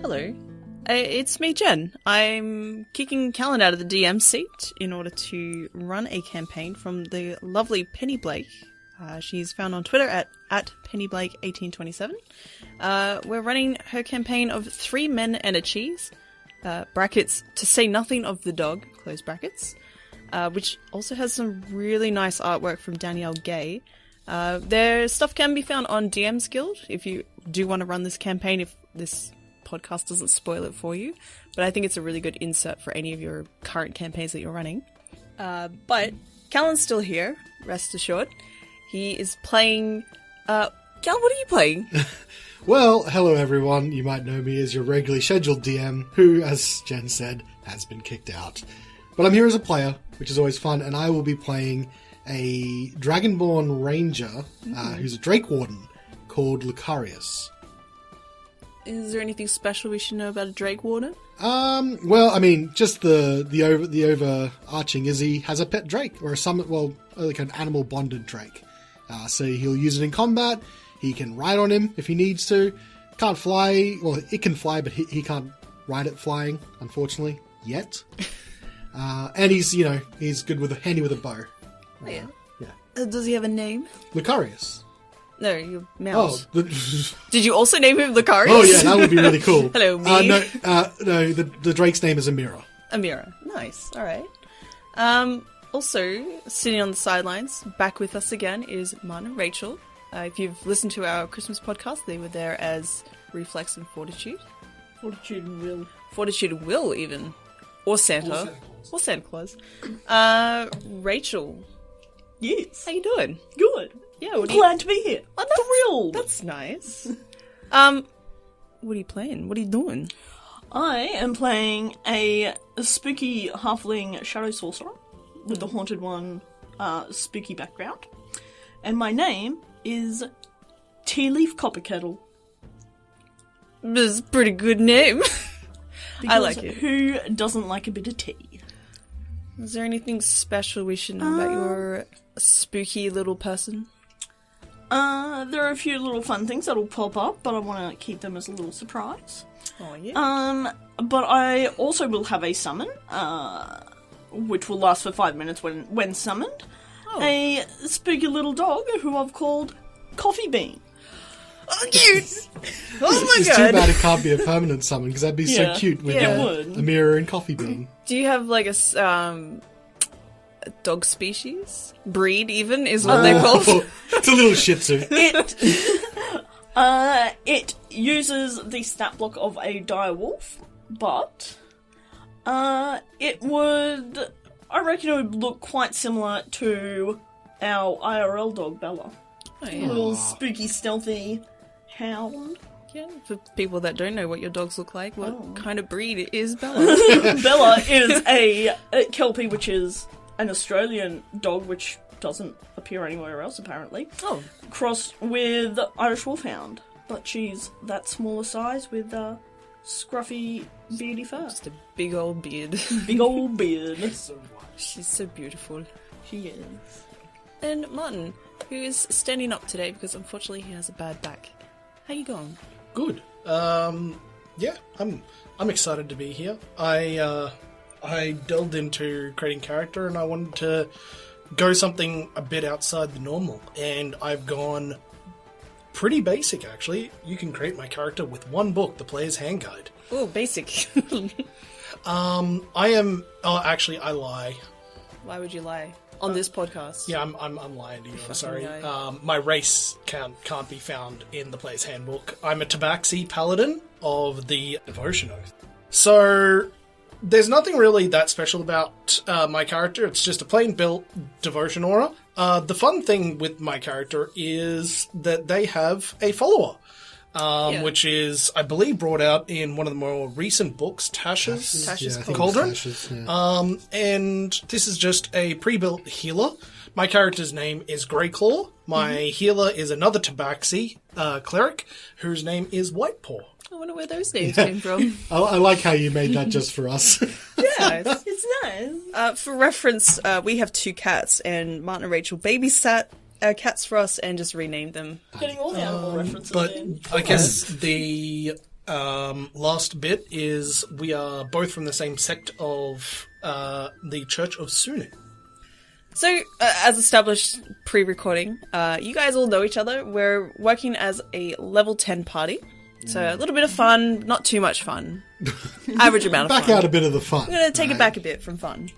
Hello. It's me, Jen. I'm kicking Callan out of the DM seat in order to run a campaign from the lovely Penny Blake. She's found on Twitter at pennyblake1827. We're running her campaign of 3 men and a cheese, brackets, to say nothing of the dog, close brackets, which also has some really nice artwork from Danielle Gay. Their stuff can be found on DM's Guild if you do want to run this campaign, if this podcast doesn't spoil it for you. But I think it's a really good insert for any of your current campaigns that you're running. But Callan's still here, rest assured. He is playing... Callan, what are you playing? Well, hello everyone. You might know me as your regularly scheduled DM, who, as Jen said, has been kicked out. But I'm here as a player, which is always fun, and I will be playing a Dragonborn Ranger, who's a Drake Warden, called Luccarius. Is there anything special we should know about a Drake Warden? Well, I mean, just the overarching is he has a pet drake, or a summon, like an animal bonded drake. So he'll use it in combat. He can ride on him if he needs to. Can't fly. Well, it can fly, but he can't ride it flying, unfortunately, yet. And he's handy with a bow. Oh, yeah. Does he have a name? Luccarius. No, your mouse. Oh, did you also name him Luccarius? Oh yeah, that would be really cool. Hello, me. No, the drake's name is Amira. Amira, nice. All right. Also, sitting on the sidelines, back with us again is Martin and Rachael. If you've listened to our Christmas podcast, they were there as Reflex and Fortitude. Fortitude and Will. Fortitude and Will, even. Or Santa. Or Santa Claus. Rachel. Yes. How you doing? Good. Yeah, I'm glad to be here. I'm thrilled. That's nice. What are you playing? What are you doing? I am playing a spooky halfling shadow sorcerer with the Haunted One spooky background. And my name is Tealeaf Copperkettle. That's a pretty good name. I like it. Who doesn't like a bit of tea? Is there anything special we should know about your spooky little person? There are a few little fun things that'll pop up, but I want to keep them as a little surprise. Oh, yeah. But I also will have a summon, which will last for 5 minutes when summoned. Oh. A spooky little dog who I've called Coffee Bean. Oh, cute! Oh my it's god! It's too bad it can't be a permanent summon, because that'd be so cute with a mirror and Coffee Bean. Do you have, like, a dog species? Breed, even, is what they're called? It's a little Shih Tzu. It uses the stat block of a direwolf, but I reckon it would look quite similar to our IRL dog, Bella. Oh, yeah. A little spooky, stealthy hound. Yeah, for people that don't know what your dogs look like, what kind of breed is Bella? Bella is a Kelpie, which is an Australian dog, which doesn't appear anywhere else, apparently. Oh. Crossed with Irish Wolfhound. But she's that smaller size with scruffy, beardy fur. Just a big old beard. Big old beard. She's so beautiful. She is. And Martin, who is standing up today because unfortunately he has a bad back. How you going? Good. Yeah, I'm excited to be here. I delved into creating character and I wanted to go something a bit outside the normal, and I've gone pretty basic, actually. You can create my character with one book, The Player's Hand Guide. Oh, basic. I lie. Why would you lie? On this podcast? Yeah, I'm lying to you, I'm sorry. My race can't be found in the Player's Handbook. I'm a Tabaxi Paladin of the Devotion Oath. So, there's nothing really that special about my character. It's just a plain built Devotion aura. The fun thing with my character is that they have a follower, which is, I believe, brought out in one of the more recent books, Tasha's Cauldron. Tasha's, yeah. And this is just a pre-built healer. My character's name is Greyclaw. My healer is another Tabaxi cleric, whose name is Whitepaw. I wonder where those names came from. I like how you made that just for us. Yeah, it's nice. For reference, we have 2 cats, and Martin and Rachel babysat cats for us and just renamed them. Getting all the animal references but in. I guess the Last bit is we are both from the same sect of the Church of Sunu. So, as established pre-recording, you guys all know each other. We're working as a level 10 party. So a little bit of fun, not too much fun. Average amount of fun. Back out a bit of the fun. We're going to take it back a bit from fun.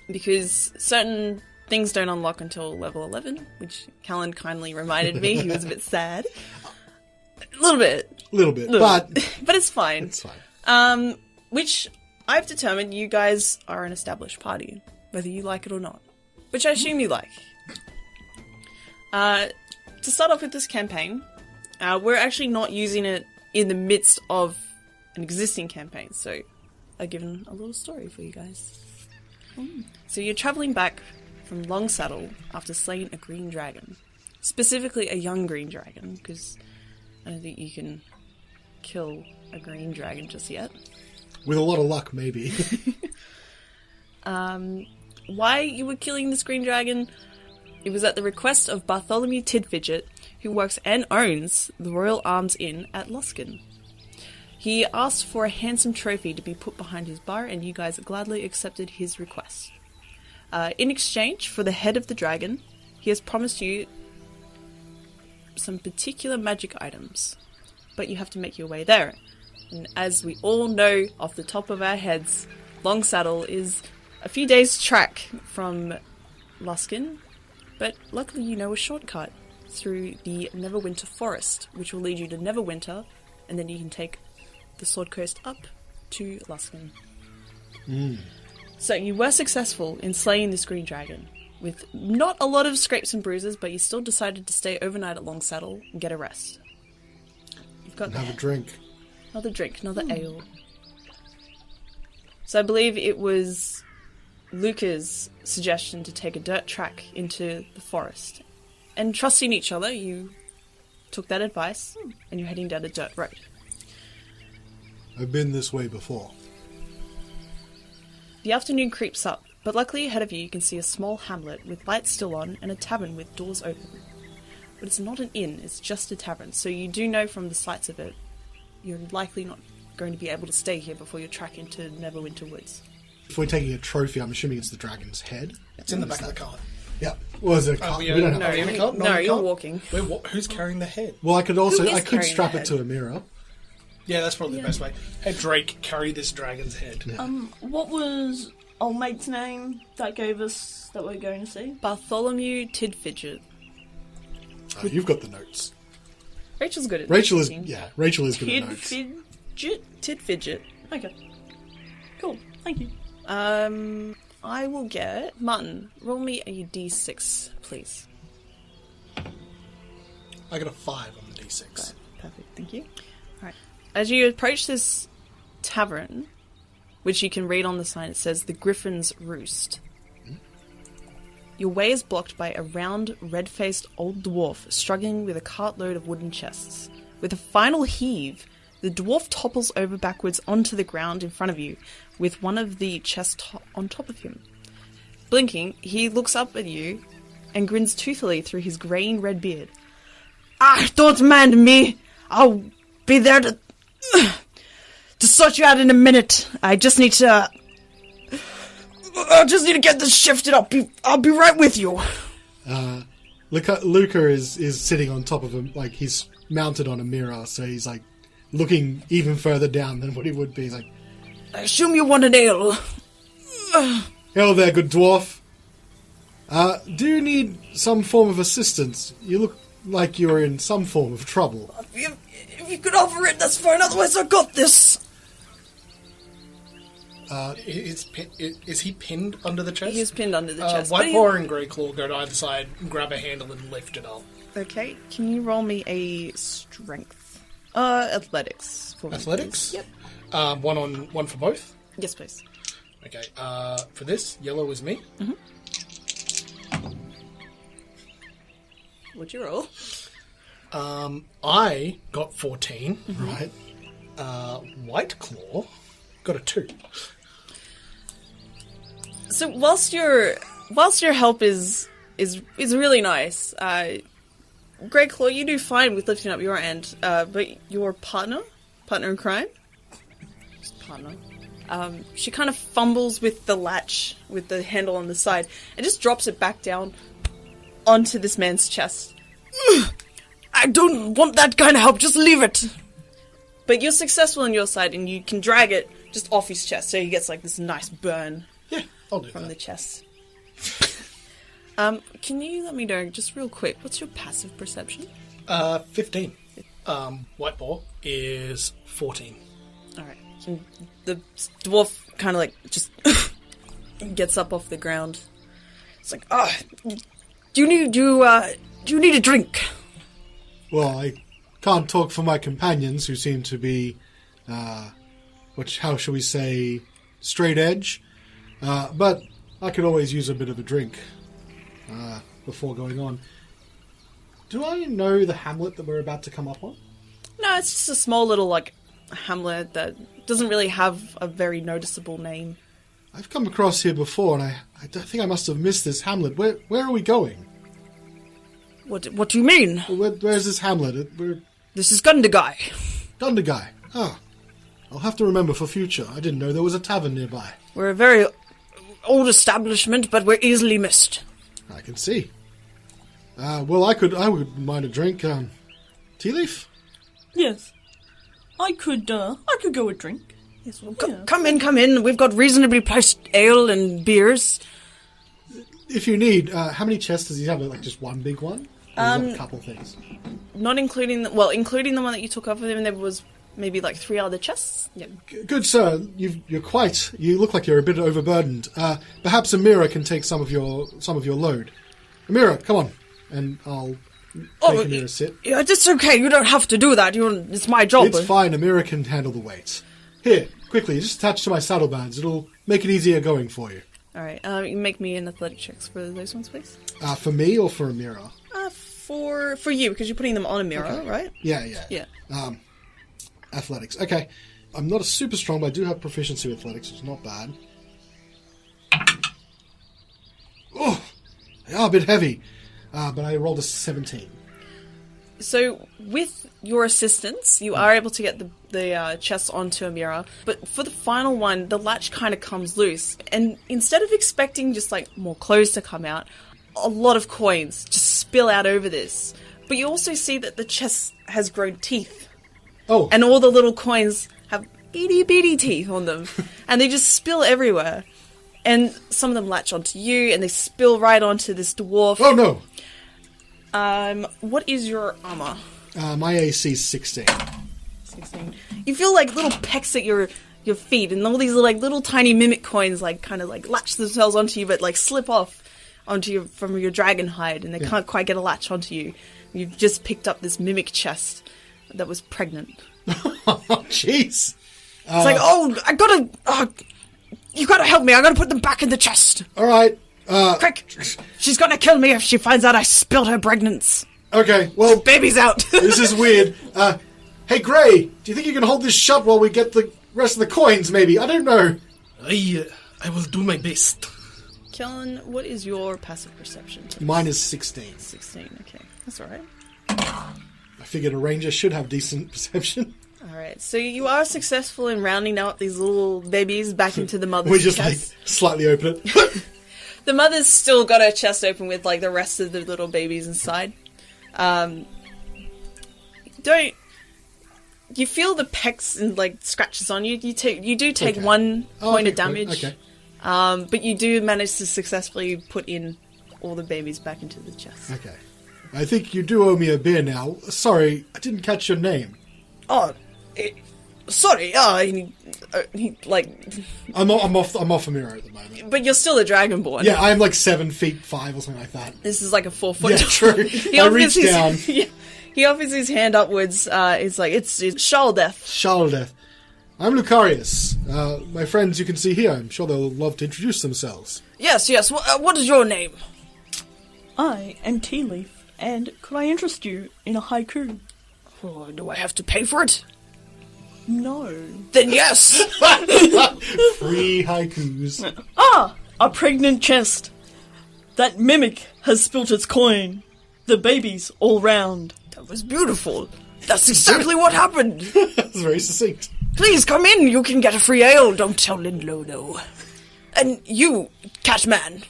Because certain things don't unlock until level 11, which Callan kindly reminded me. He was a bit sad. A little bit. But but it's fine. it's fine. Which I've determined you guys are an established party, whether you like it or not. Which I assume you like. To start off with this campaign, we're actually not using it in the midst of an existing campaign, so I've given a little story for you guys. So you're travelling back from Long Saddle after slaying a green dragon. Specifically a young green dragon, because I don't think you can kill a green dragon just yet. With a lot of luck, maybe. Why you were killing this green dragon? It was at the request of Bartholomew Tidfidget, who works and owns the Royal Arms Inn at Luskin. He asked for a handsome trophy to be put behind his bar, and you guys gladly accepted his request. In exchange for the head of the dragon, he has promised you some particular magic items, but you have to make your way there. And as we all know off the top of our heads, Long Saddle is a few days' track from Luskin, but luckily you know a shortcut through the Neverwinter Forest, which will lead you to Neverwinter, and then you can take the Sword Coast up to Luskin. So you were successful in slaying this green dragon, with not a lot of scrapes and bruises, but you still decided to stay overnight at Long Saddle and get a rest. You've got Have a drink. another ale. So I believe it was Lucca's suggestion to take a dirt track into the forest. And trusting each other, you took that advice, and you're heading down a dirt road. I've been this way before. The afternoon creeps up, but luckily ahead of you can see a small hamlet with lights still on and a tavern with doors open. But it's not an inn, it's just a tavern, so you do know from the sights of it, you're likely not going to be able to stay here before you track into Neverwinter Woods. If we're taking a trophy, I'm assuming it's the dragon's head. It's in the back of the cart. Yeah. Was it a cart? we We don't don't have know. a- in a cart? Not No, in a you're cart? walking. Who's carrying the head? Well, I could also Who is I could carrying strap the it to a mirror. Yeah, that's probably the best way. Hey, Drake, carry this dragon's head. What was old mate's name that gave us that we're going to see? Bartholomew Tidfidget. You've got the notes. Rachel's good at Rachel is noting. Rachel is good at notes. Tidfidget. Okay. Cool. Thank you. I will get... Martin, roll me a d6, please. I got a 5 on the d6. Right, perfect, thank you. Alright. As you approach this tavern, which you can read on the sign, it says the Griffin's Roost. Your way is blocked by a round, red-faced old dwarf struggling with a cartload of wooden chests. With a final heave, the dwarf topples over backwards onto the ground in front of you, with one of the chests on top of him. Blinking, he looks up at you and grins toothily through his graying red beard. Ah, don't mind me. I'll be there to sort you out in a minute. I just need to get this shifted. I'll be right with you. Lucca is sitting on top of him, like he's mounted on a mirror, so he's like looking even further down than what he would be. He's like, I assume you want an ale. "Hello there, good dwarf. Do you need some form of assistance? You look like you're in some form of trouble." If you could offer it, that's fine. Otherwise, I got this. Is he pinned under the chest? He is pinned under the chest. White Paw and Grey Claw go to either side, grab a handle and lift it up. Okay, can you roll me a strength? Athletics. For me, Athletics? please. Yep. One for both? Yes, please. Okay, for this, yellow is me. What'd you roll? I got 14. Right. White Claw got a 2. So whilst your help is really nice, Grey Claw, you do fine with lifting up your end, but your partner, Partner in crime? Just partner. She kind of fumbles with the latch, with the handle on the side, and just drops it back down onto this man's chest. I don't want that kind of help, just leave it! But you're successful on your side, and you can drag it just off his chest, so he gets like this nice burn I'll do from that. the chest. Can you let me know, just real quick, what's your passive perception? 15. White ball is 14. Alright. The dwarf kind of like just gets up off the ground. It's like, do you need a drink? Well, I can't talk for my companions, who seem to be, how shall we say, straight edge. But I could always use a bit of a drink before going on. Do I know the hamlet that we're about to come up on? No, it's just a small little, like, hamlet that doesn't really have a very noticeable name. I've come across here before, and I don't think I must have missed this hamlet. Where are we going? What do you mean? Where's this hamlet? This is Gundagai. Gundagai. Oh. I'll have to remember for future. I didn't know there was a tavern nearby. We're a very old establishment, but we're easily missed. I can see. I would mind a drink. Tealeaf? Yes. I could go a drink. Yes, well, come in. We've got reasonably priced ale and beers. If you need, how many chests does he have? Like just one big one? Or is that a couple things? Not including including the one that you took off of him, there was maybe like 3 other chests. Yeah. Good sir, you look like you're a bit overburdened. Perhaps Amira can take some of your load. Amira, come on, and I'll make Amira sit. Yeah, it's okay. You don't have to do that. It's my job. It's fine. Amira can handle the weight. Here, quickly, just attach to my saddlebands. It'll make it easier going for you. All right. You make me an athletic checks for those ones, please. For me or for Amira? For you, because you're putting them on Amira, Okay. right? Yeah. Athletics. Okay. I'm not a super strong, but I do have proficiency with athletics, which is not bad. Oh, they are a bit heavy. But I rolled a 17. So, with your assistance, you are able to get the chests onto Amira, but for the final one, the latch kind of comes loose, and instead of expecting just, like, more clothes to come out, a lot of coins just spill out over this. But you also see that the chest has grown teeth. Oh. And all the little coins have itty-bitty teeth on them, and they just spill everywhere. And some of them latch onto you, and they spill right onto this dwarf. Oh, no! What is your armor? My AC is 16. 16. You feel like little pecks at your feet, and all these like little tiny mimic coins like kind of like latch themselves onto you, but like slip off from your dragon hide, and they can't quite get a latch onto you. You've just picked up this mimic chest that was pregnant. Oh, jeez. It's like, you gotta help me. I gotta put them back in the chest. All right. Quick! She's gonna kill me if she finds out I spilled her pregnancy. Okay, well... Baby's out! This is weird. Hey, Gray, do you think you can hold this shut while we get the rest of the coins, maybe? I don't know. I will do my best. Callan, what is your passive perception? Mine is 16. 16, okay. That's alright. I figured a ranger should have decent perception. Alright, so you are successful in rounding out these little babies back into the mother's We just, chest. slightly open it. The mother's still got her chest open with, like, the rest of the little babies inside. You feel the pecks and, like, scratches on you. You do take Okay. 1 point of damage. Okay. But you do manage to successfully put in all the babies back into the chest. Okay. I think you do owe me a beer now. Sorry, I didn't catch your name. Oh, sorry. I'm off Amira at the moment. But you're still a dragonborn. Yeah, I'm like 7'5" or something like that. This is like a 4 foot. Yeah, true. I reached down. He offers his hand upwards. It's like, it's Shaldeth. Shaldeth. I'm Luccarius. My friends you can see here, I'm sure they'll love to introduce themselves. Yes. What is your name? I am Tealeaf, and could I interest you in a haiku? Oh, do I have to pay for it? No. Then yes! Free haikus. A pregnant chest. That mimic has spilt its coin. The babies all round. That was beautiful. That's exactly what happened. That's very succinct. Please come in. You can get a free ale. Don't tell Lindlow, no. And you, Catman,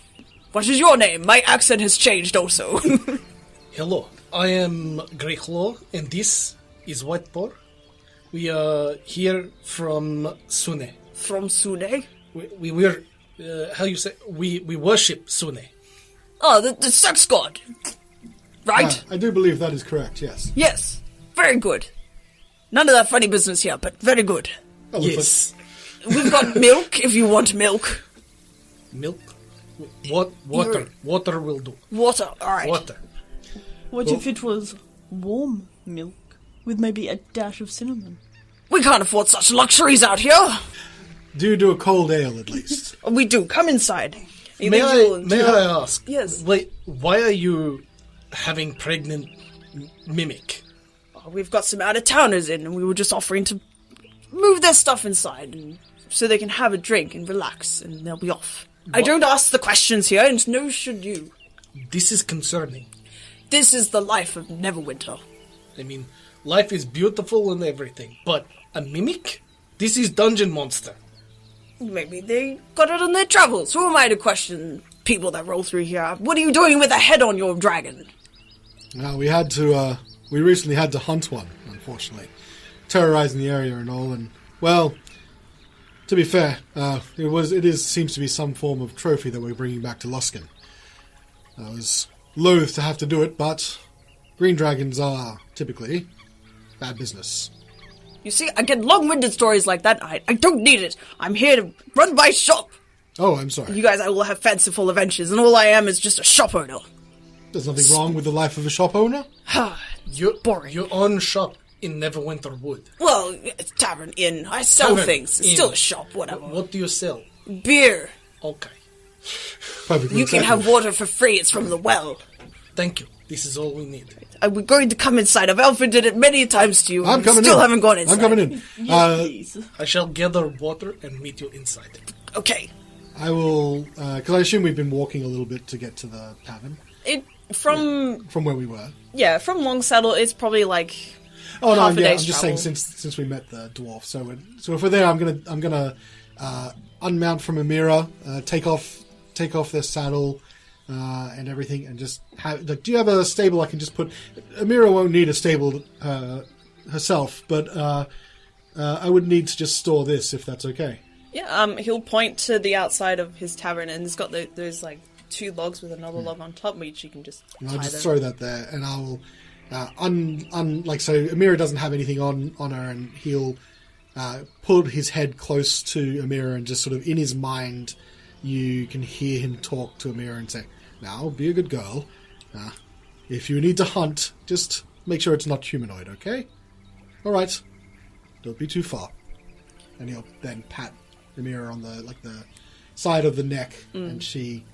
what is your name? My accent has changed also. Hello, I am Rachael, and this is White Boar. We are here from Sune. From Sune? We were, how you say, we worship Sune. Oh, the sex god. Right? I do believe that is correct, yes. Yes. Very good. None of that funny business here, but very good. Oh, Yes. We've got milk if you want milk. Milk? What? Water. You're- Water will do. Water, alright. Water. What if it was warm milk with maybe a dash of cinnamon? We can't afford such luxuries out here. Do a cold ale at least. We do. Come inside. May I ask? Yes. Wait, why are you having pregnant mimic? Oh, we've got some out-of-towners in, and we were just offering to move their stuff inside, and so they can have a drink and relax, and they'll be off. I don't ask the questions here, and no should you. This is concerning. This is the life of Neverwinter. I mean, life is beautiful and everything, but a mimic? This is Dungeon Monster. Maybe they got it on their travels. Who am I to question people that roll through here? What are you doing with a head on your dragon? We recently had to hunt one, unfortunately. Terrorizing the area and all, and, well, to be fair, seems to be some form of trophy that we're bringing back to Luskan. I was loath to have to do it, but green dragons are typically bad business. You see, I get long-winded stories like that. I don't need it. I'm here to run my shop. Oh, I'm sorry. You guys all have fanciful adventures, and all I am is just a shop owner. There's nothing wrong with the life of a shop owner. Boring. Your own shop in Neverwinter Wood. Well, it's tavern, inn. I sell Tavern, things. It's inn. still a shop, whatever. What do you sell? Beer. Okay. Perfectly You can have acceptable. water for free. It's from the well. Thank you. This is all we need. We're going to come inside. I've offered it many times to you. I'm and coming still in. haven't gone inside. I'm coming in. Yes, please. I shall gather water and meet you inside. Okay. I will, because I assume we've been walking a little bit to get to the tavern From where we were. From Long Saddle, it's probably like Oh no, half I'm a day's just travel. saying since we met the dwarf. So if we're there, I'm gonna unmount from Amira, take off their saddle and everything, and just have. Like, do you have a stable I can just put? Amira won't need a stable herself, but I would need to just store this if that's okay. Yeah, he'll point to the outside of his tavern, and it's got those like two logs with another log on top, which you can just And I'll tie just them. throw that there, and I'll so Amira doesn't have anything on her, and he'll put his head close to Amira, and just sort of in his mind, you can hear him talk to Amira and say, "Now, be a good girl. If you need to hunt, just make sure it's not humanoid, okay? All right. Don't be too far." And he'll then pat Amira on the side of the neck, and she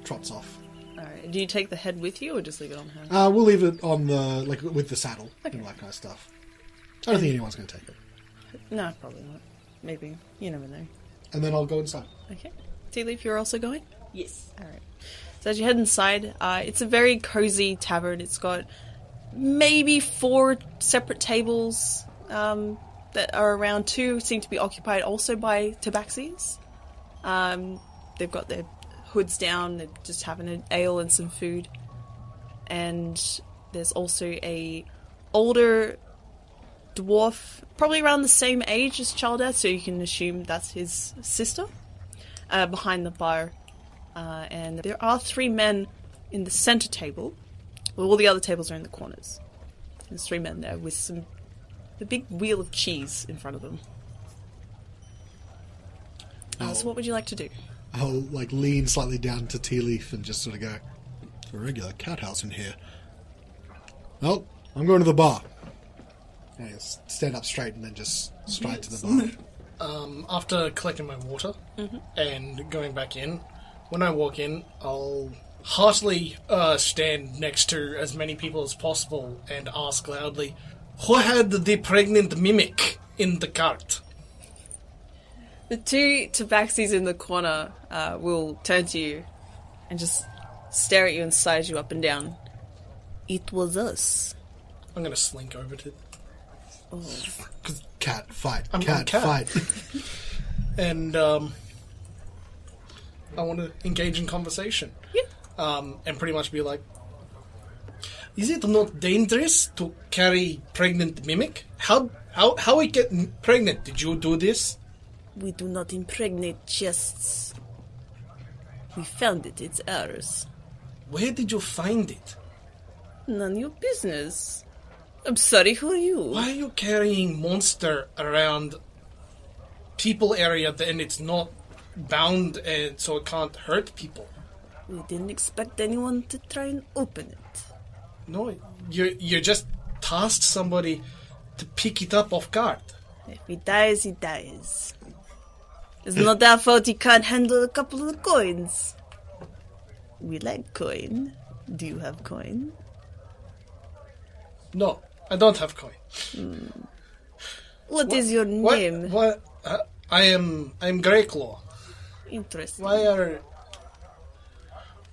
trots off. Alright, do you take the head with you, or just leave it on her? We'll leave it on with the saddle and that kind of stuff. I don't think anyone's going to take it. No, probably not. Maybe. You never know. And then I'll go inside. Okay. Tealeaf, you're also going? Yes. Alright. So as you head inside, it's a very cozy tavern. It's got maybe 4 separate tables that are around. 2 seem to be occupied also by tabaxis. They've got their hoods down, they're just having an ale and some food. And there's also a older dwarf, probably around the same age as Chaldeth, so you can assume that's his sister, behind the bar. And there are 3 men in the center table. Well, all the other tables are in the corners. There's 3 men there with the big wheel of cheese in front of them. So what would you like to do? I'll lean slightly down to Tealeaf and just sort of go, "It's a regular cat house in here." "Well, I'm going to the bar." And he'll stand up straight and then just stride to the bar. After collecting my water and going back in, when I walk in, I'll heartily stand next to as many people as possible and ask loudly, "Who had the pregnant mimic in the cart?" The 2 tabaxis in the corner will turn to you and just stare at you and size you up and down. "It was us." I'm going to slink over to Cat, fight. I'm Cat, cat. fight. And I want to engage in conversation. Yeah. And pretty much be like, is it not dangerous to carry pregnant mimic? How we get pregnant? Did you do this? We do not impregnate chests. We found it. It's ours. Where did you find it? None of your business. I'm sorry, who are you? Why are you carrying monster around people area and it's not bound and so it can't hurt people? We didn't expect anyone to try and open it. No, you just tasked somebody to pick it up off guard. If he dies, he dies. It's not our fault he can't handle a couple of coins. We like coin. Do you have coin? No, I don't have coin. What is your name? What? I'm Greyclaw. Interesting.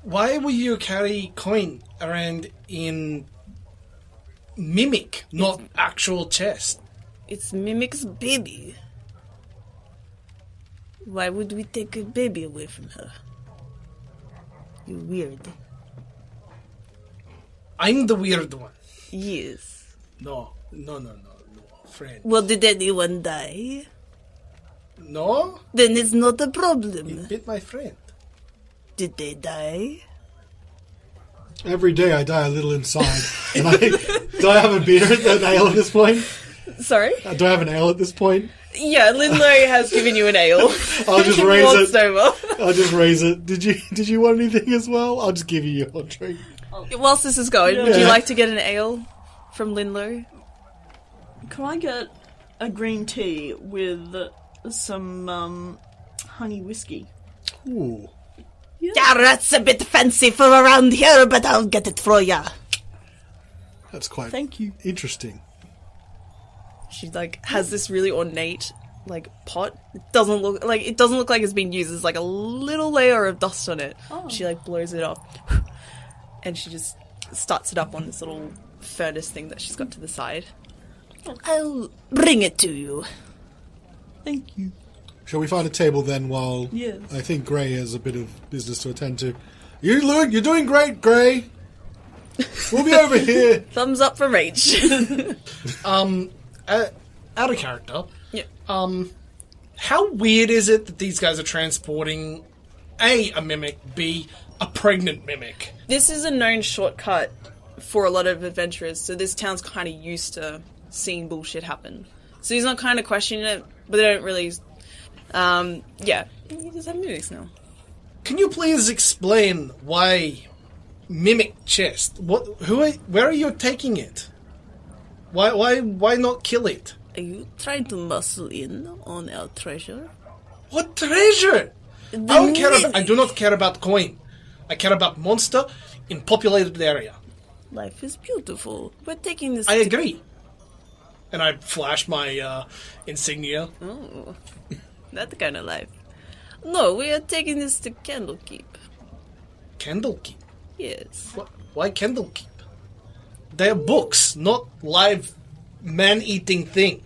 Why will you carry coin around in mimic, not actual chest? It's Mimic's baby. Why would we take a baby away from her? You're weird. I'm the weird one. Yes. No, friend. Well, did anyone die? No, Then it's not a you problem. bit my friend. Did they die? Every day I die a little inside. And do I have a beer, an ale at this point? Sorry? Do I have an ale at this point? Yeah, Linlow has given you an ale. I'll just He raise waltzed it. over. I'll just raise it. Did you want anything as well? I'll just give you your drink. Whilst this is going, would you Yeah. like to get an ale from Linlow? Can I get a green tea with some honey whiskey? Ooh. Yeah, that's a bit fancy for around here, but I'll get it for ya. That's quite Thank you. interesting. She has this really ornate pot. It doesn't look like it's been used. There's a little layer of dust on it. Oh. She blows it off, and she just starts it up on this little furnace thing that she's got to the side. I'll bring it to you. Thank you. Shall we find a table then while Yes. I think Gray has a bit of business to attend to. You're doing great, Gray. We'll be over here. Thumbs up from Rach. Out of character. Yeah. How weird is it that these guys are transporting A, a mimic, B, a pregnant mimic? This is a known shortcut for a lot of adventurers, so this town's kind of used to seeing bullshit happen. So he's not kind of questioning it, but they don't really... yeah. He just have mimics now. Can you please explain why mimic chest? Where are you taking it? Why not kill it? Are you trying to muscle in on our treasure? What treasure? The I do not care about coin. I care about monster in populated area. Life is beautiful. We're taking this I to- agree. And I flash my insignia. Oh, that kind of life. No, we are taking this to Candlekeep. Candlekeep. Yes. Why Candlekeep? They're books, not live man-eating thing.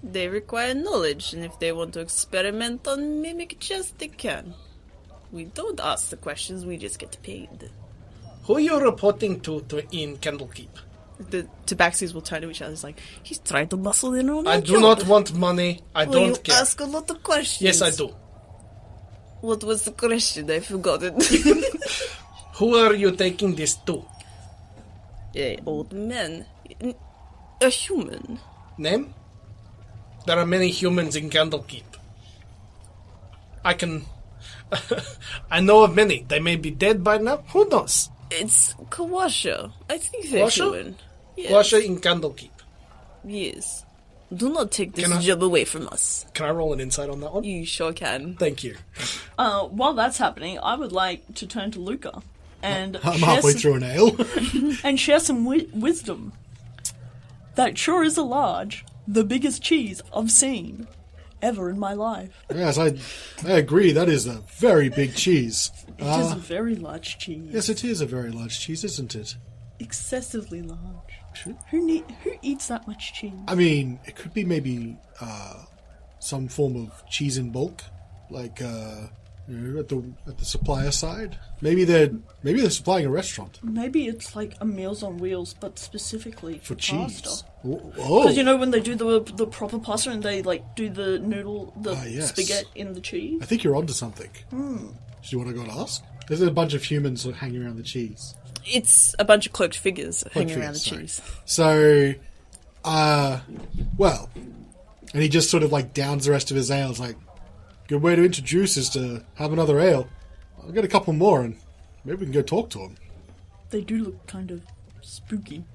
They require knowledge, and if they want to experiment on mimic chest, they can. We don't ask the questions, we just get paid. Who are you reporting to in Candlekeep? The tabaxis will turn to each other. It's he's trying to muscle in on our I do job. not want money. I Well, you don't care. ask a lot of questions. Yes, I do. What was the question? I forgot it. Who are you taking this to? A old man. A human. Name? There are many humans in Candlekeep. I can... I know of many. They may be dead by now. Who knows? It's Kawasha. I think they're Kawasha? human. Yes. Washa in Candlekeep. Yes. Do not take this Can I- job away from us. Can I roll an insight on that one? You sure can. Thank you. While that's happening, I would like to turn to Lucca and I'm share halfway some, through an ale. and share some wisdom. That sure is a large, the biggest cheese I've seen ever in my life. Yes, I agree. That is a very big cheese. It is a very large cheese. Yes, it is a very large cheese, isn't it? Excessively large. Who eats that much cheese? I mean, it could be maybe some form of cheese in bulk, like at the supplier side. Maybe they're supplying a restaurant Maybe it's like a Meals on Wheels, but specifically for pasta. cheese. Because when they do the proper pasta and they like do the noodle, yes. spaghetti in the cheese. I think you're onto something. Do you want to go and ask? There's a bunch of humans sort of hanging around the cheese. It's a bunch of cloaked figures hanging around the cheese. So, well, and he just sort of like downs the rest of his ale. It's like, good way to introduce is to have another ale. I'll get a couple more and maybe we can go talk to him. They do look kind of spooky.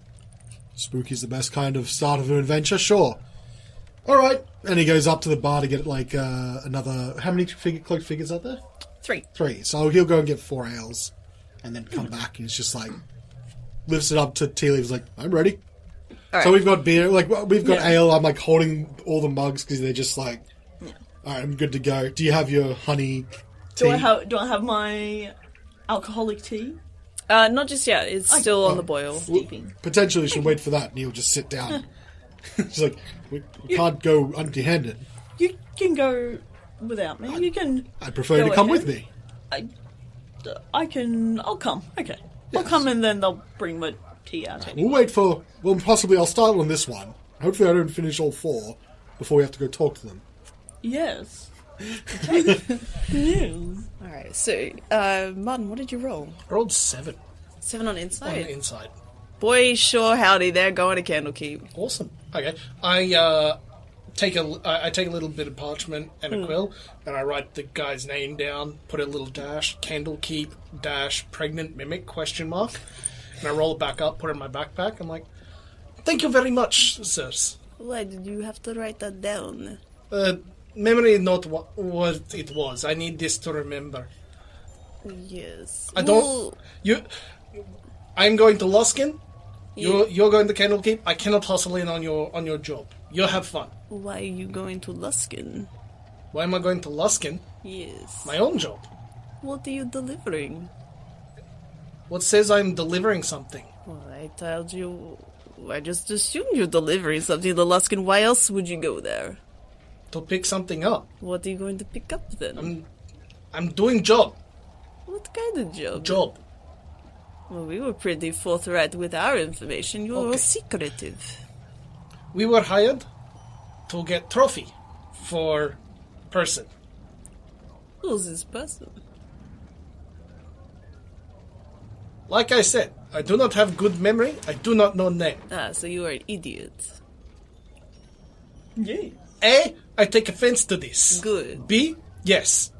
Spooky's the best kind of start of an adventure, sure. Alright, and he goes up to the bar to get like another... How many cloaked figures are there? 3. 3. So he'll go and get 4 ales and then come back and it's just like... Lifts it up to Tealeaf's like, I'm ready. All right. So we've got beer, like we've got ale. I'm like holding all the mugs because they're just like, alright, I'm good to go. Do you have your honey tea? Do I have my alcoholic tea? Not just yet. It's still on the boil. Steeping. Potentially should wait for that and he'll just sit down. It's like, we can't go empty-handed. You can go without me. You can. I'd prefer you to come with me. I'll come. Okay. I'll come and then they'll bring my tea out. We'll wait for... Well, possibly I'll start on this one. Hopefully I don't finish all 4 before we have to go talk to them. Yes. Yes. Alright, so, Martin, what did you roll? I rolled 7 7 on inside? on the inside. Boy, sure howdy, they're going to Candlekeep. Awesome. Okay. I take a little bit of parchment and a quill, and I write the guy's name down, put a little dash, Candlekeep dash pregnant mimic question mark, and I roll it back up, put it in my backpack. I'm like, thank you very much, sirs. Why did you have to write that down? Memory is not what it was. I need this to remember. Yes. I don't. I'm going to Luskin. You're going to Candlekeep. I cannot hustle in on your job. You have fun. Why are you going to Luskin? Why am I going to Luskin? Yes. My own job. What are you delivering? What says I'm delivering something? Well, I told you... I just assumed you're delivering something to Luskin. Why else would you go there? To pick something up. What are you going to pick up then? I'm doing job. What kind of job? Job. Well, we were pretty forthright with our information. You're all Okay. secretive. We were hired to get trophy for person. Who's this person? Like I said, I do not have good memory. I do not know name. Ah, so you are an idiot. Yeah. A, I take offense to this. Good. B, yes.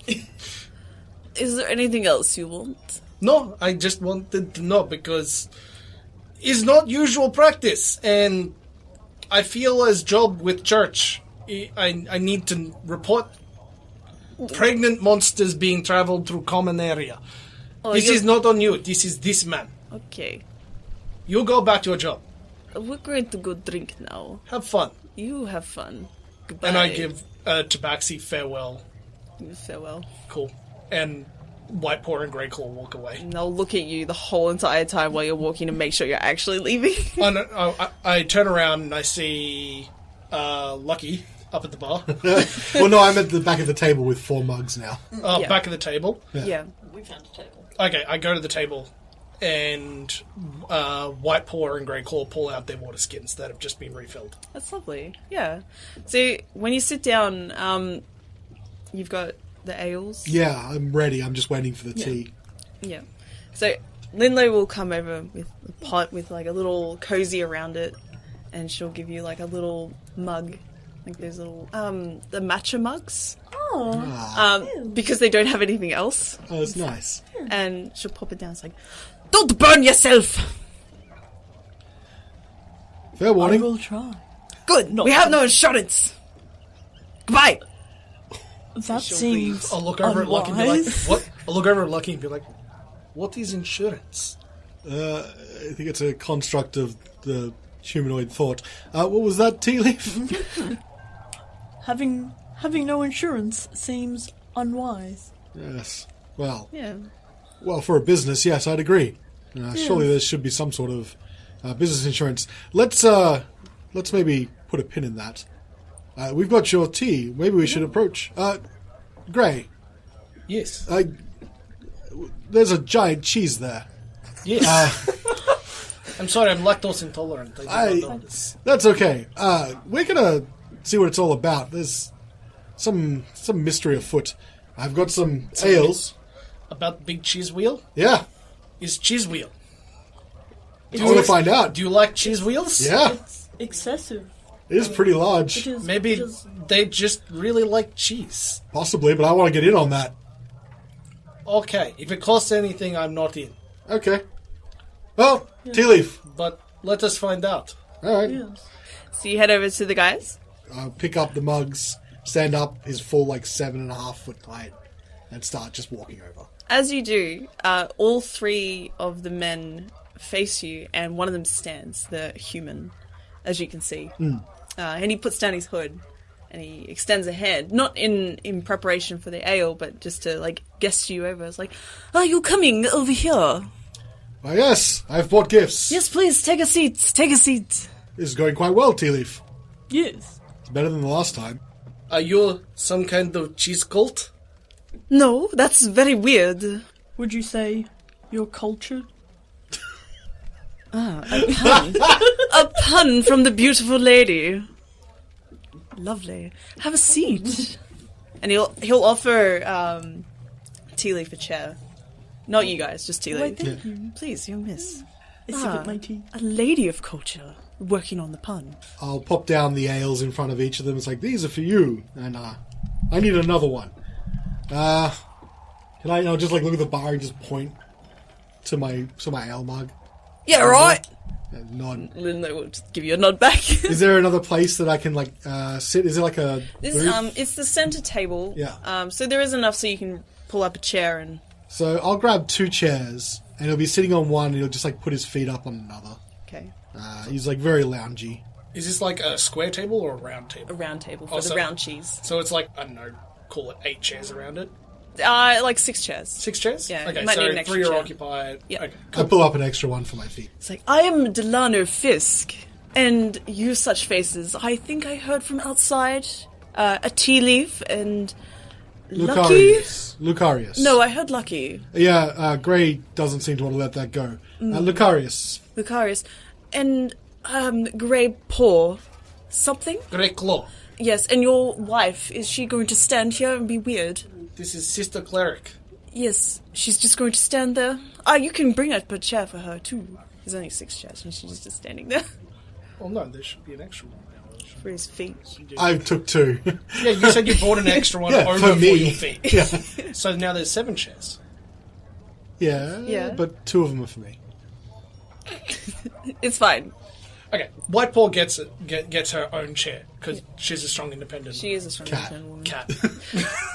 Is there anything else you want? No, I just wanted to know because it's not usual practice, and I feel as job with church, I need to report pregnant monsters being traveled through common area. Oh, This is not on you. This is this man. Okay. You go back to your job. We're going to go drink now. Have fun. You have fun. Goodbye. And I give Tabaxi farewell. Farewell. Cool. And White Paw and Grey Claw walk away. And I'll look at you the whole entire time while you're walking to make sure you're actually leaving. I turn around and I see Lucky up at the bar. Well, no, I'm at the back of the table with 4 mugs now. Yeah. Back of the table. Yeah. We found a table. Okay, I go to the table and White Paw and Grey Claw pull out their water skins that have just been refilled. That's lovely. Yeah. So when you sit down, you've got the ales. Yeah, I'm ready. I'm just waiting for the tea. Yeah. So Lindley will come over with a pot with like a little cozy around it, and she'll give you like a little mug, like those little the matcha mugs, because they don't have anything else. Oh, that's nice. And she'll pop it down. It's like, don't burn yourself. Fair I warning. will try. Good. We have no insurance. Goodbye. That seems I'll look over at Lucky and be like, unwise. what? I'll look over at Lucky and be like, what is insurance? I think it's a construct of the humanoid thought. What was that, Tealeaf? Having no insurance seems unwise. Yes. Well, Yeah. for a business, yes, I'd agree. Surely there should be some sort of business insurance. Let's maybe put a pin in that. We've got your tea. Maybe we should approach. Gray, Yes. there's a giant cheese there. Yes. I'm sorry, I'm lactose intolerant. I did not know this. That's okay. We're gonna see what it's all about. There's some mystery afoot. I've got some ales. About the big cheese wheel? Yeah, Is cheese wheel. I want to find out. Do you like cheese wheels? Yeah, It's excessive. it is pretty large. It is, Maybe it is- they just really like cheese. Possibly, but I want to get in on that. Okay, if it costs anything, I'm not in. Okay. Well, Tealeaf. But let us find out. All right. yes. So you head over to the guys. Pick up the mugs, stand up his full 7.5 foot height, and start just walking over. As you do, all three of the men face you, and one of them stands, the human, as you can see. And he puts down his hood, and he extends a hand, not in preparation for the ale, but just to gesture you over. It's like, "Are you coming over here? Why, yes, I've bought gifts. Yes, please, take a seat, take a seat." This is going quite well, Tealeaf. Yes. It's better than the last time. Are you some kind of cheese cult? No, that's very weird. Would you say you're cultured? A pun from the beautiful lady. Lovely. Have a seat. And he'll offer Tealeaf a chair. Not you guys, just Tealeaf. Why, thank you. Please, young miss. I sip at my tea. A lady of culture, working on the pun. I'll pop down the ales in front of each of them. It's like, these are for you, and I need another one. Can I'll just look at the bar and just point to my ale mug. Yeah, right. And nod. Linda will just give you a nod back. Is there another place that I can sit? Is it like a This booth? it's the center table. Yeah. So there is enough so you can pull up a chair and. So I'll grab 2 chairs, and he'll be sitting on one, and he'll just put his feet up on another. Okay. He's very loungy. Is this like a square table or a round table? A round table for Oh, the so- round cheese. So it's like, I don't know, call it 8 chairs around it? 6 chairs. 6 chairs? Yeah, Okay, you might so need an extra 3 are chair. occupied. Yeah. Okay, I pull up an extra one for my feet. It's like, I am Delano Fisk, and you such faces. I think I heard from outside a Tealeaf and Lucky. Lucarius. No, I heard Lucky. Yeah, Gray doesn't seem to want to let that go. Lucarius. Lucarius. And Grey Paw. Something? Great Claw. Yes, and your wife, is she going to stand here and be weird? This is Sister Cleric. Yes, she's just going to stand there. You can bring up a chair for her too. There's only 6 chairs, and she's just standing there Oh no, there should be an extra one now. for his feet. I took 2. Yeah, you said you bought an extra one Yeah, over for for me. your feet. yeah. So now there's 7 chairs. Yeah, but 2 of them are for me. It's fine. Okay, White Paw gets her own chair because she's a strong, independent She is a strong Cat. independent woman. cat.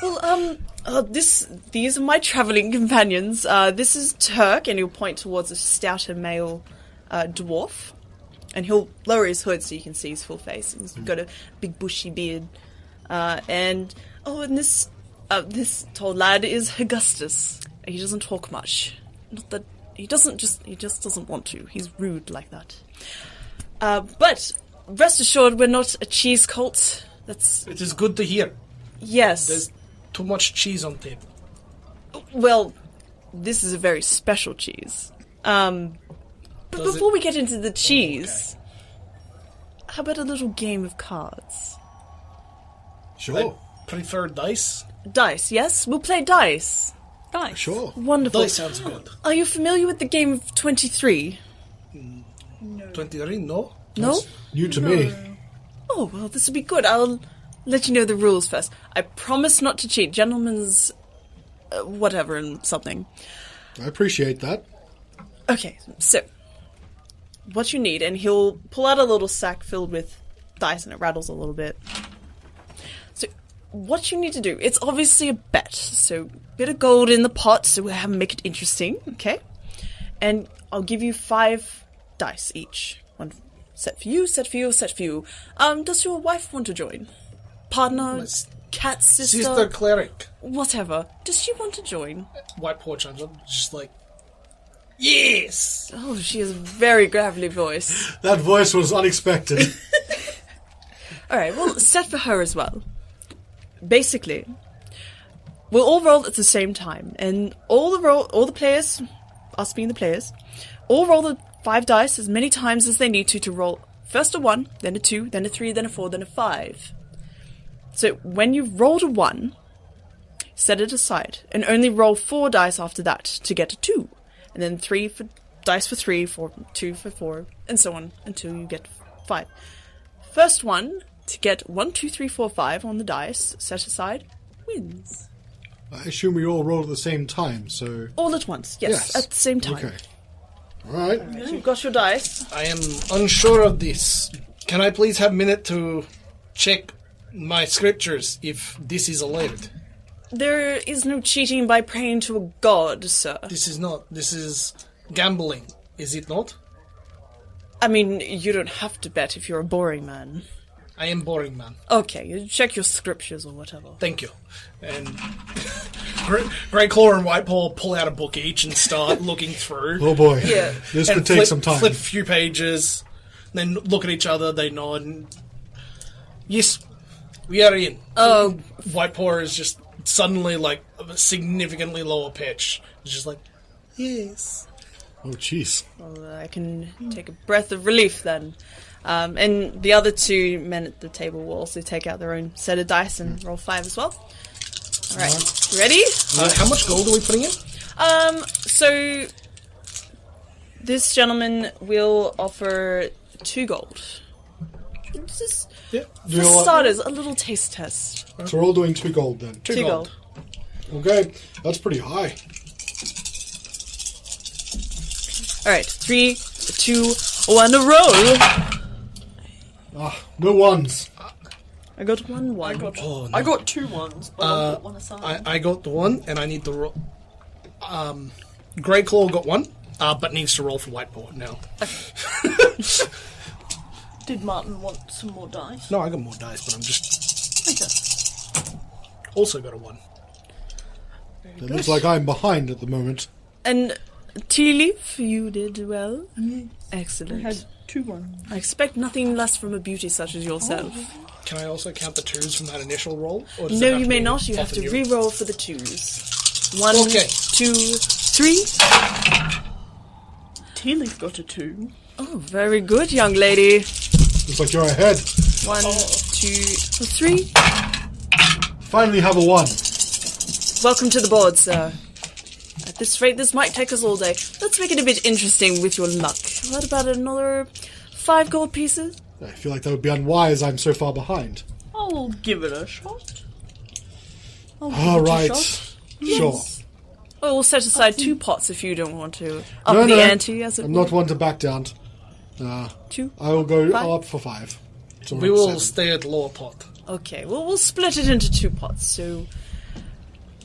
Well, these are my travelling companions. This is Turk, and he'll point towards a stouter male dwarf, and he'll lower his hood so you can see his full face. He's got a big bushy beard, and this tall lad is Augustus. He doesn't talk much. Not that he just doesn't want to. He's rude like that. But rest assured, we're not a cheese cult. It is good to hear. Yes. There's too much cheese on table. Well, this is a very special cheese. But Does before we get into the cheese, how about a little game of cards? Sure. I prefer dice. Dice, yes? We'll play dice. Nice. Sure. Wonderful. Dice sounds good. Are you familiar with the game of 23? 23, no? No? New to me. Oh, well, this will be good. I'll let you know the rules first. I promise not to cheat. Gentlemen's whatever and something. I appreciate that. Okay, so what you need, and he'll pull out a little sack filled with dice, and it rattles a little bit. So what you need to do, it's obviously a bet, so bit of gold in the pot, so we'll make it interesting, okay? And I'll give you 5 dice each. One set for you, set for you, set for you. Does your wife want to join? Partner, Yes. cat, sister, Sister Cleric. whatever. Does she want to join? White Paw chimes up, just like, Yes! Oh, she has a very gravelly voice. That voice was unexpected. Alright, well, set for her as well. Basically, we'll all roll at the same time, and all the players, us being the players, all roll the 5 dice as many times as they need to roll first a 1, then a 2, then a 3, then a 4, then a 5. So when you've rolled a 1, set it aside, and only roll 4 dice after that to get a 2, and then 3 for dice for 3, 2 for 4, and so on until you get 5. First one to get 1, 2, 3, 4, 5 on the dice set aside wins. I assume we all roll at the same time, so... All at once, yes. At the same time. Okay. Alright. You've got your dice. I am unsure of this. Can I please have a minute to check my scriptures if this is allowed? There is no cheating by praying to a god, sir. This is not. This is gambling, is it not? I mean, you don't have to bet if you're a boring man. I am boring, man. Okay, you check your scriptures or whatever. Thank you. And Grey Claw and White Paw pull out a book each and start looking through. Oh boy. Yeah. This And could take some time. Flip a few pages, then look at each other, they nod, and... Yes, we are in. Oh. White Paw is just suddenly, like, a significantly lower pitch. It's just like, yes. Oh, jeez. Well, I can take a breath of relief then. And the other 2 men at the table will also take out their own set of dice and roll 5 as well. Alright, ready? How much gold are we putting in? So this gentleman will offer 2 gold. Just Yeah. for starters, a little taste test. So we're all doing 2 gold then. 2 gold. Okay, that's pretty high. Alright, 3, 2, 1, a roll! No ones. I got 1. I got, Oh, no. I got 2 ones, but I got 1 aside. I got the 1, and I need to roll... Grey Claw got 1, but needs to roll for White Paw now. Did Martin want some more dice? No, I got more dice, but I'm just... Okay. Also got a 1. It looks like I'm behind at the moment. And Tealeaf, you did well. Excellent. I had 2 ones. I expect nothing less from a beauty such as yourself. Can I also count the 2s from that initial roll? Or does No, that have you to may be not. You have off to a new- re-roll for the 2s. 1, Okay. 2, 3. Tealeaf got a 2. Oh, very good, young lady. Looks like you're ahead. 1, 2, 3. Finally have a 1. Welcome to the board, sir. At this rate, this might take us all day. Let's make it a bit interesting with your luck. What about another 5 gold pieces? I feel like that would be unwise. I'm so far behind. I'll give it a shot. Alright. Sure. Oh, we'll set aside 2 pots if you don't want to. Up No, the no. ante, as it I'm were. not one to back down. 2. I will go 5. up for 5. So We we're at will 7. stay at lower pot. Okay, well, we'll split it into 2 pots. So,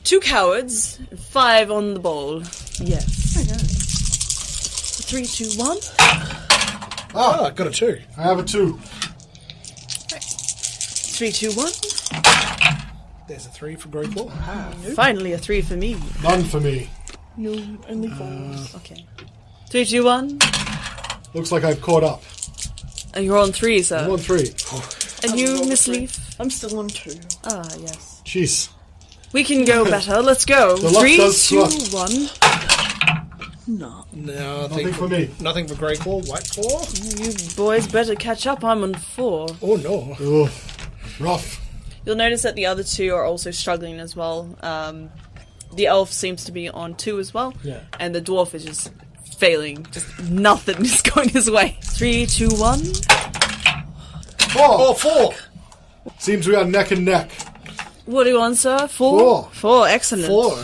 2 cowards, 5 on the bowl. Yes. 3, 2, 1. Ah, got a 2. I have a 2. 3, 2, 1. There's a 3 for Grey Claw. Finally, a 3 for me. None for me. No, only 4s. Okay. 3, 2, 1. Looks like I've caught up. And you're on 3, sir. I'm on 3. And you, rolled a Miss 3. Leaf? I'm still on 2. Ah, yes. Jeez. We can go better. Let's go. The luck 3, does 2, suck. 1. No. No, Nothing for me. Nothing for Grey Claw. White Claw. You boys better catch up. I'm on 4. Oh no. Oh, rough. You'll notice that the other 2 are also struggling as well. The elf seems to be on 2 as well. Yeah. And the dwarf is just failing. Just nothing is going his way. 3, 2, 1. 4. Oh, 4. Seems we are neck and neck. What do you want, sir? 4? 4. 4, excellent. 4.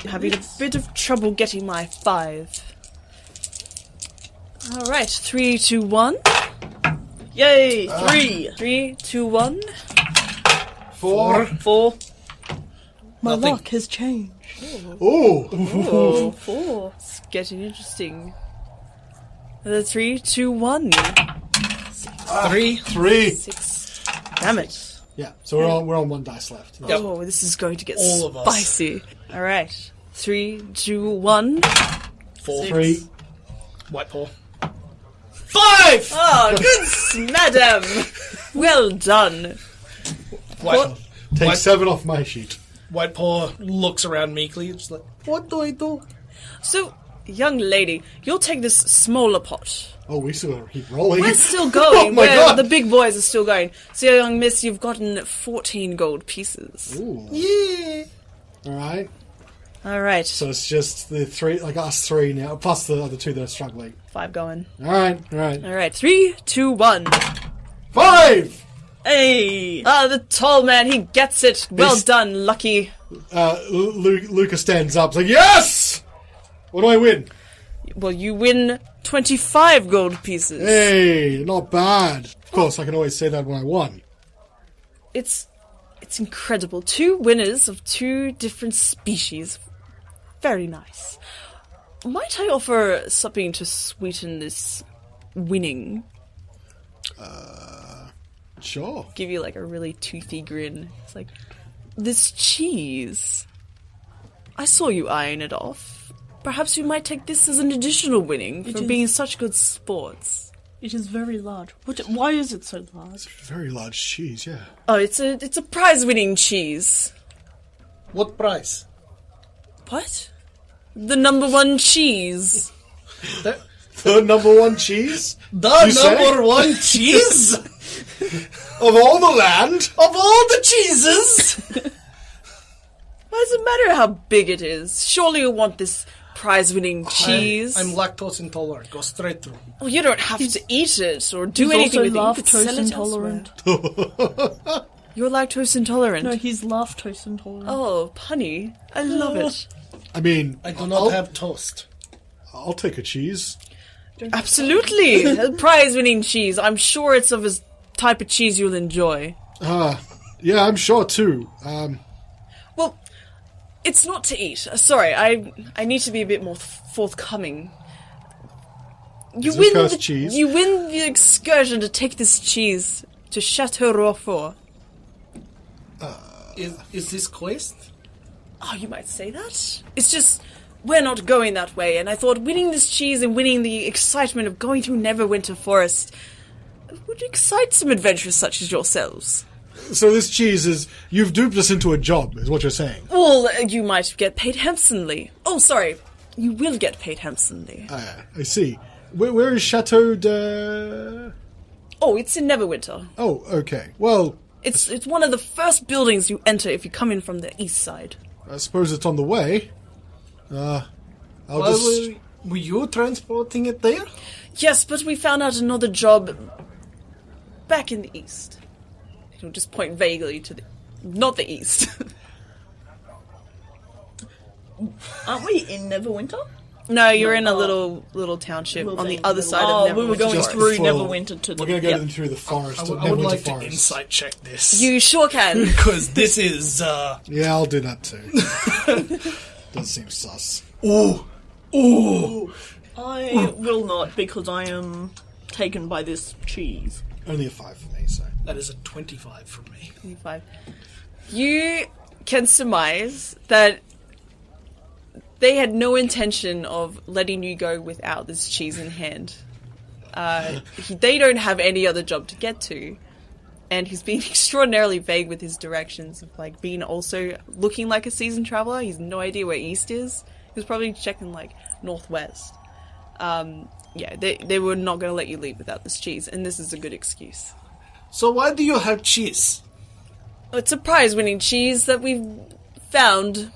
Having a bit of trouble getting my 5. Alright, 3, 2, 1. Yay! 3. 3, 2, 1. 4. 4. My Nothing. luck has changed. Oh. Oh, 4. It's getting interesting. 3, 2, 1. 3. 3. 6. Damn it. Yeah. So we're on 1 dice left. Yep. Oh, this is going to get All of us. spicy. Alright. 3, 2, 1. 4. 3. White paw. 5! Oh, good madam! Well done. White, Take White- 7 off my sheet. White paw looks around meekly. It's like, what do I do? So, young lady, you'll take this smaller pot. Oh, we still gotta keep rolling. We're still going. Oh my Where God. the big boys are still going. So, young miss, you've gotten 14 gold pieces. Ooh. Yeah. Alright. All right. So it's just the 3, like us 3 now, plus the other 2 that are struggling. 5 going. Alright. All right. 3, 2, 1. 5! Hey! Ah, the tall man, he gets it. Well This- done, Lucky. Lucca stands up, like, yes! What do I win? Well, you win 25 gold pieces. Hey, not bad. Of course, I can always say that when I won. It's incredible. 2 winners of 2 different species. Very nice. Might I offer something to sweeten this winning? Sure. Give you like a really toothy grin. It's like, this cheese. I saw you eyeing it off. Perhaps you might take this as an additional winning It for is- being such good sports. It is very large. Why is it so large? Very large cheese, yeah. Oh, it's a prize-winning cheese. What price? What? The number 1 cheese. The, The number 1 cheese? the You say? number 1 cheese of Of all the land? all the cheeses. Why does it matter how big it is? Surely you want this prize-winning cheese. I'm lactose intolerant. Go straight through. Well, you don't have to eat it or do He's anything also with it. You could lactose sell it intolerant. elsewhere. You're lactose intolerant. No, he's lactose intolerant. Oh, punny. I love it. I mean, I do not have toast. I'll take a cheese. Absolutely. A prize-winning cheese. I'm sure it's of a type of cheese you'll enjoy. Yeah, I'm sure too. Well, it's not to eat. Sorry, I need to be a bit more forthcoming. Is this cursed cheese? You win the excursion to take this cheese to Chateau Rochefort. Is this quest? Oh, you might say that. It's just, we're not going that way, and I thought winning this cheese and winning the excitement of going through Neverwinter Forest would excite some adventurers such as yourselves. So this cheese is... You've duped us into a job, is what you're saying. Well, you might get paid handsomely. Oh, sorry. You will get paid handsomely. I see. Where is Chateau de... Oh, it's in Neverwinter. Oh, okay. Well, It's one of the first buildings you enter if you come in from the east side. I suppose it's on the way. I'll Why just... were you transporting it there? Yes, but we found out another job back in the east. He'll just point vaguely to the... Not the east. Aren't we in Neverwinter? No, you're in a little township on the other side of Neverwinter. We were going Just through full- Neverwinter to the... We're going to go Yep. them through the forest. I Neverwinter would like to forest. insight check this. You sure can. Because this is, Yeah, I'll do that too. Does seem sus. Ooh! Ooh! I will not, because I am taken by this cheese. Only a 5 for me, so... That is a 25 from me. 25. You can surmise that they had no intention of letting you go without this cheese in hand. They don't have any other job to get to. And he's being extraordinarily vague with his directions of, like, being also looking like a seasoned traveler. He's no idea where east is. He was probably checking, like, northwest. Yeah, they were not going to let you leave without this cheese, and this is a good excuse. So why do you have cheese? It's a prize-winning cheese that we've found.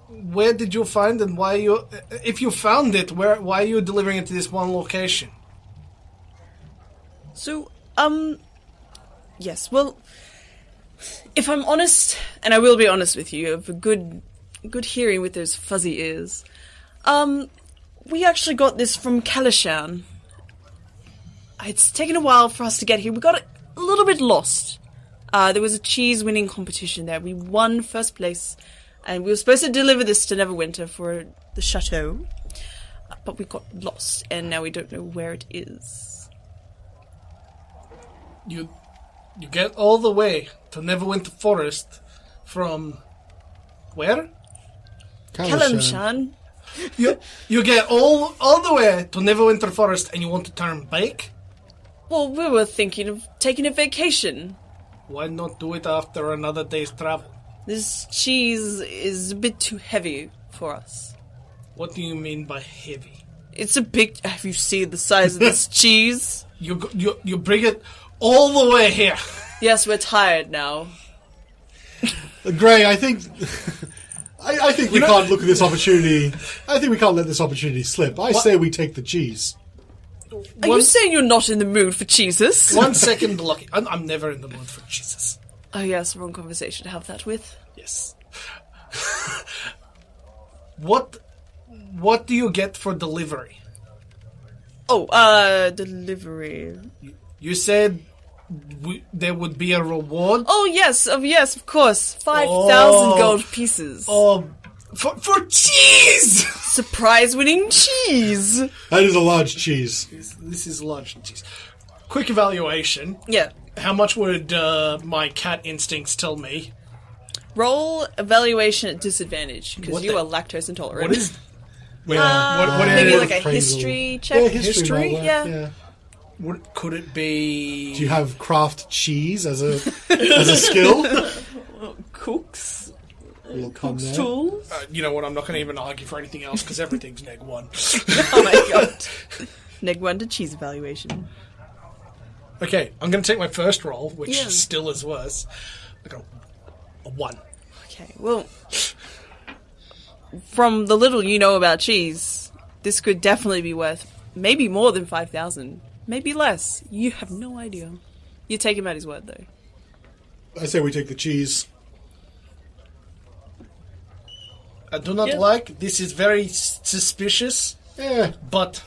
Where did you find it? Why you... If you found it, why are you delivering it to this one location? So, yes, well, if I'm honest, and I will be honest with you, of a good hearing with those fuzzy ears, we actually got this from Callan. It's taken a while for us to get here. We got a little bit lost. There was a cheese-winning competition there. We won first place, and we were supposed to deliver this to Neverwinter for the chateau, but we got lost, and now we don't know where it is. You get all the way to Neverwinter Forest from... Where? Callan. You get all the way to Neverwinter Forest and you want to turn back? Well, we were thinking of taking a vacation. Why not do it after another day's travel? This cheese is a bit too heavy for us. What do you mean by heavy? It's a big... Have you seen the size of this cheese? You bring it all the way here. Yes, we're tired now. Gray, I think... I think we can't look at this opportunity... I think we can't let this opportunity slip. I say we take the cheese. Are you saying you're not in the mood for cheeses? 1 second, Lucky. I'm never in the mood for cheeses. Oh yes, wrong conversation to have that with. Yes. What do you get for delivery? Oh, delivery. You said there would be a reward? Oh yes, of course. 5,000 gold pieces. Oh, for cheese! Surprise winning cheese! That is a large cheese. This is large cheese. Quick evaluation. Yeah. How much would my cat instincts tell me? Roll evaluation at disadvantage, because What you the- are lactose intolerant. What is... Wait, maybe what like a appraisal. history check? Yeah, history. might work, Yeah. could it be... Do you have craft cheese as a skill? Cooks, Little con there. tools. you know what, I'm not going to even argue for anything else, because everything's neg 1. Oh my god. Neg 1 to cheese evaluation. Okay, I'm going to take my first roll, which Yeah. still is worse. I got a 1. Okay, well... From the little you know about cheese, this could definitely be worth maybe more than 5,000. Maybe less. You have no idea. You take him at his word, though. I say we take the cheese. I do not like, this is very suspicious, Yeah. but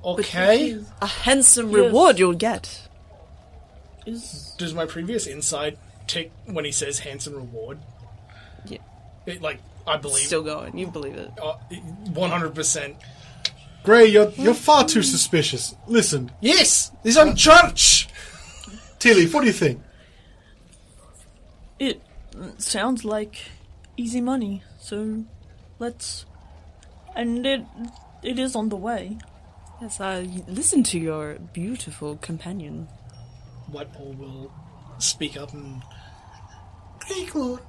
okay. A handsome reward you'll get. Does my previous insight tick when he says handsome reward? Yeah. I believe Still going. You believe it. 100%. Gray, you're far too suspicious. Listen, Yes! This on church! Tealeaf, what do you think? It sounds like easy money, so let's... And it is on the way. Yes, listen to your beautiful companion. Whiteball will speak up and... Rachael,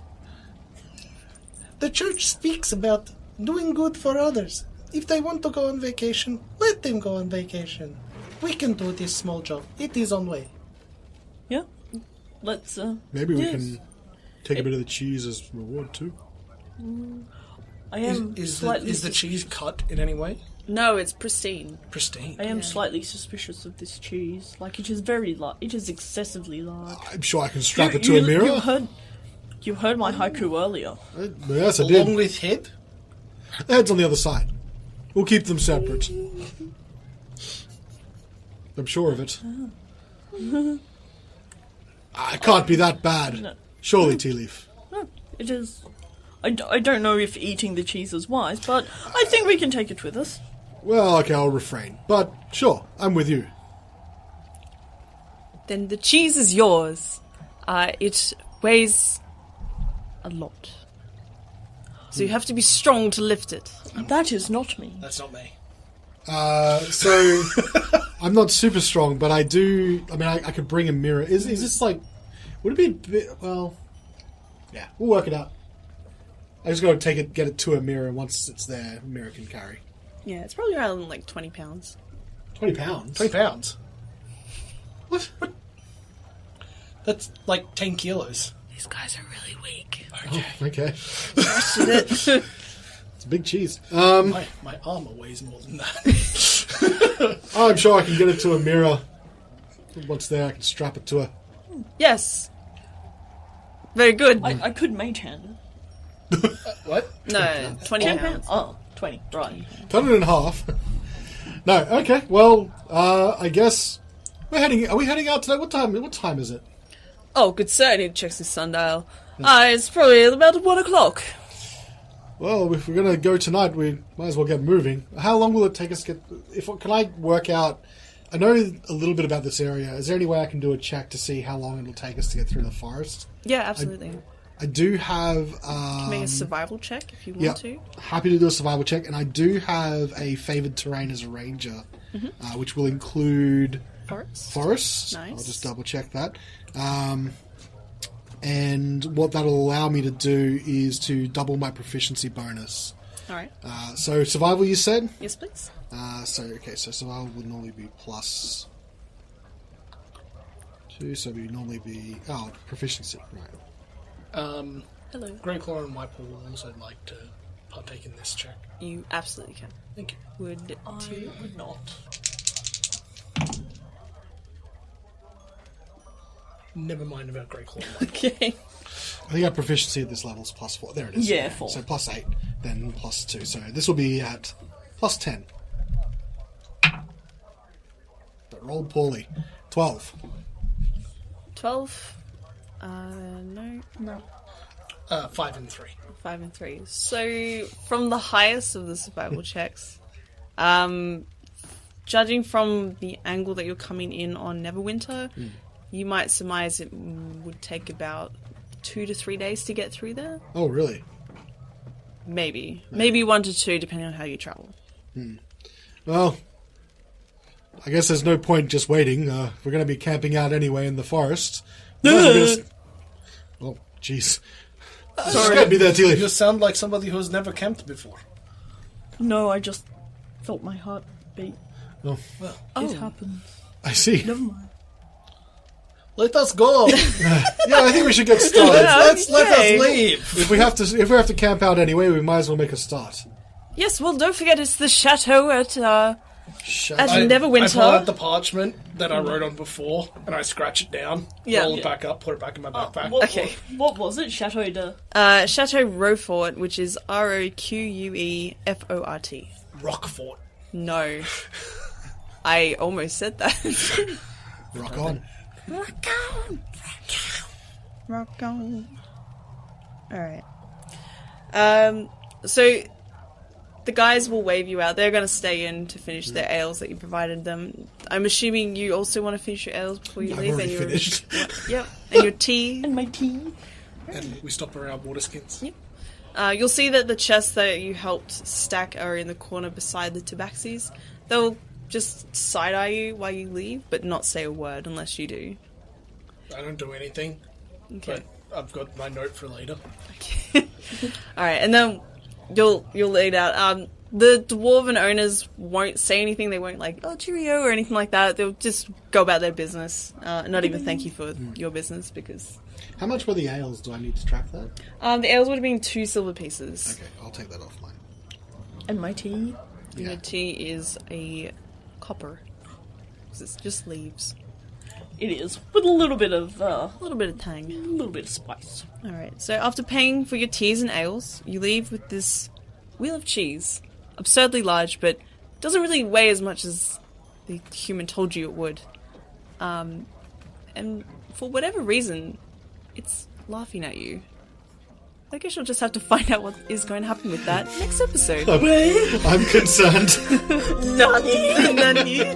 the church speaks about doing good for others. If they want to go on vacation, let them go on vacation. We can do this small job. It is on way. Yeah? Let's, Maybe we yes. can take a bit of the cheese as reward too. I am Is slightly... the cheese cut in any way? No, it's pristine. Pristine. I am slightly suspicious of this cheese. Like, it is very large. It is excessively large. I'm sure I can strap it to a mirror. You heard my haiku earlier. Yes, I Along did. with head? The head's on the other side. We'll keep them separate. I'm sure of it. It can't be that bad. No. Surely, Tealeaf. No, it is... I don't know if eating the cheese is wise, but I think we can take it with us. Well, okay, I'll refrain. But sure, I'm with you. Then the cheese is yours. It weighs a lot. So you have to be strong to lift it. That is not me. That's not me. So I'm not super strong, but I do. I mean, I could bring a mirror. Is this like? Would it be a bit? Well, yeah, we'll work it out. I just got to get it to a mirror. Once it's there, a mirror can carry. Yeah, it's probably around like 20 pounds. 20 pounds. 20 pounds. What? That's like 10 kilos. These guys are really weak. Okay, It's it's a big cheese. My armor weighs more than that. I'm sure I can get it to a mirror. Once there, I can strap it to a. Yes. Very good. I could mage hand it. What? No, 20 10 pounds. pounds? Oh, 20. Right. Cut it in half. No, okay. Well, I guess we're heading. Are we heading out today? What time is it? Oh, good sir, I need to check this sundial. It's probably about 1 o'clock. Well, if we're going to go tonight, we might as well get moving. How long will it take us to get... Can I work out... I know a little bit about this area. Is there any way I can do a check to see how long it'll take us to get through the forest? Yeah, absolutely. I do have... Make a survival check if you want yeah, to. happy to do a survival check, and I do have a favoured terrain as a ranger, which will include... Forests. Nice. I'll just double check that. And what that'll allow me to do is to double my proficiency bonus. Alright. So survival, you said? Yes, please. So survival would normally be plus 2, so it would normally be... Oh, proficiency, right. Hello. Grey Claw and White Paw would also like to partake in this check. You absolutely can. Thank you. Would I two? would not. Never mind about Grey Claw. Okay. I think our proficiency at this level is plus 4. There it is. Yeah, 4. So plus 8, then plus 2. So this will be at plus 10. But rolled poorly. 12. 12. No. 5 and 3. 5 and 3. So, from the highest of the survival checks, judging from the angle that you're coming in on Neverwinter, you might surmise it would take about 2 to 3 days to get through there. Oh, really? Maybe 1 to 2, depending on how you travel. Well, I guess there's no point just waiting. We're going to be camping out anyway in the forest. Oh, jeez. Sorry. Be there, Tealeaf. You sound like somebody who's never camped before. No, I just felt my heart beat. Oh, Well, It happened. I see. Never mind. let us go. Yeah, I think we should get started. Let us leave. If we have to camp out anyway, we might as well make a start. Yes, well, don't forget it's the chateau at Shut Neverwinter. I pull out the parchment that I wrote on before, and I scratch it down, roll it back up, put it back in my backpack. What was it? Chateau de... Chateau Roquefort, which is Roquefort. Rockfort. No. I almost said that. Rock on. Rock on. Rock on. Alright. So, the guys will wave you out. They're going to stay in to finish their ales that you provided them. I'm assuming you also want to finish your ales before you leave. I've already finished. Yep. And your tea. And my tea. And we stop around water skins. Yep. You'll see that the chests that you helped stack are in the corner beside the tabaxis. They'll just side-eye you while you leave, but not say a word unless you do. I don't do anything, Okay. but I've got my note for later. Alright, and then you'll lead out. The dwarven owners won't say anything. They won't cheerio or anything like that. They'll just go about their business. Not even thank you for your business because... How much were the ales? Do I need to track that? the ales would have been 2 silver pieces. Okay, I'll take that off mine. And my tea. And your tea is a copper. 'Cause it's just leaves. It is. With a little bit of... A little bit of tang. a little bit of spice. Alright, so after paying for your teas and ales, you leave with this wheel of cheese. Absurdly large, but doesn't really weigh as much as the human told you it would. And for whatever reason, it's laughing at you. I guess you'll just have to find out what is going to happen with that next episode. I'm concerned. Nani?